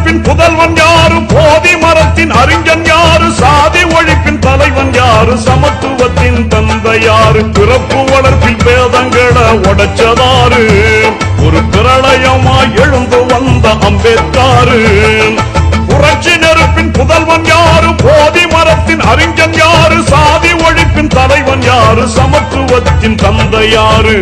நெருப்பின் புதல்வன் யாரு, போதி மரத்தின் அறிஞன் யாரு, சாதி ஒழிப்பின் தலைவன் யாரு, சமத்துவத்தின் தந்தை யாரு, பிறப்பு வளர்ப்பில் பேதங்களை உடைச்சதாரு, ஒரு பிரளயமாய் எழுந்து வந்த அம்பேத்காரு. புரட்சி நெருப்பின் புதல்வன் யாரு, போதி மரத்தின் அறிஞன் யாரு, சாதி ஒழிப்பின் தலைவன் யாரு, சமத்துவத்தின் தந்தை யாரு.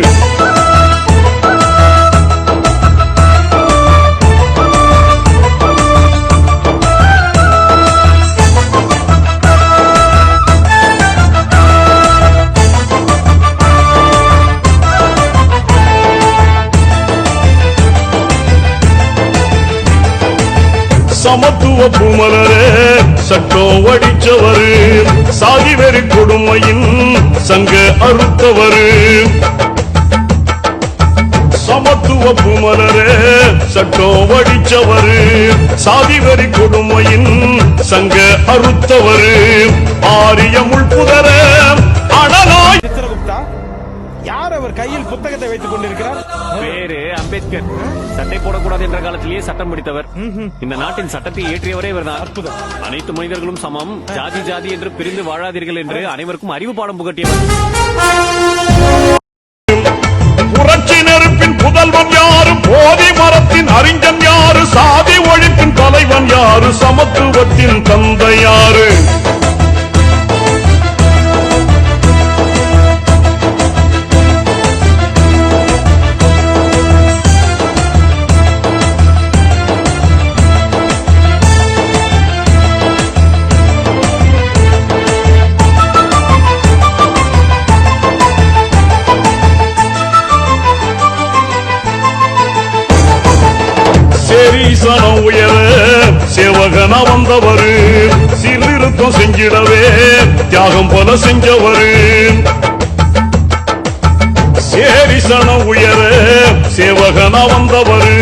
சமத்துவ பூமலரே சட்டம் வடிச்சவரு, சாதி வெறி கொடுமையின் சங்க அறுத்தவரு. சமத்துவ பூமலரே சட்டம் வடிச்சவரு, சாதி வெறி கொடுமையின் சங்க அறுத்தவரு. ஆரிய முள்புதர அனலாய் சித்திரகுப்தா யார் அவர் கையில் புத்தகத்தை வைத்துக் கொண்டிருக்கிறார்? பேரு அம்பேத்கர். சட்டை போடக்கூடாது என்ற காலத்திலேயே சட்டம் முடித்தவர். இந்த நாட்டின் சட்டத்தை இயற்றியவரே இவர்தான். அற்புதம். அனைத்து மனிதர்களும் சமம், ஜாதி ஜாதி என்று பிரிந்து வாழாதீர்கள் என்று அனைவருக்கும் அறிவு பாடம் புகட்டியவர். புரட்சி நெருப்பின் புதல்வன் யாரு, போதி மரத்தின் அறிஞன் யாரு, சாதி ஒழிப்பின் தலைவன் யாரு, சமத்துவத்தின் தந்தை யாரு. சனம் உயர சேவகனா வந்தவரு, சீர்திருத்தம் செஞ்சிடவே தியாகம் போல செஞ்சவரு. சேரிசனம் உயர சேவகனா வந்தவரு,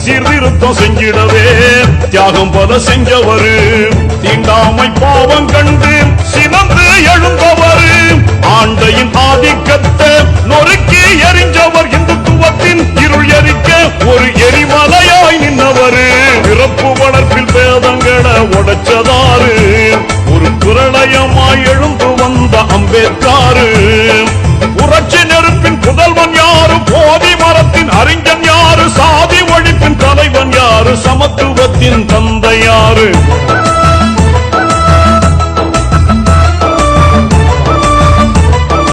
சீர்திருத்தம் செஞ்சிடவே தியாகம் போல செஞ்சவரு. தீண்டாமை பாவம் கண்டு சினந்து எழுந்தவரு, ஆண்டையின் ஆதிக்கத்தை நொறுக்கி எரிஞ்சவர். இந்துத்துவத்தின் இருள் எரிக்க ஒரு எரிமலையாய் நின்றவரு, பிறப்பு வளர்ப்பில் பேதங்களை உடைச்சதாரு, ஒரு பிரளயமாய் எழுந்து வந்த அம்பேத்காரு. புரட்சி நெருப்பின் புதல்வன் யாரு, போதி மரத்தின் அறிஞன் யாரு, சாதி ஒழிப்பின் தலைவன் யாரு, சமத்துவத்தின் தந்தை யாரு.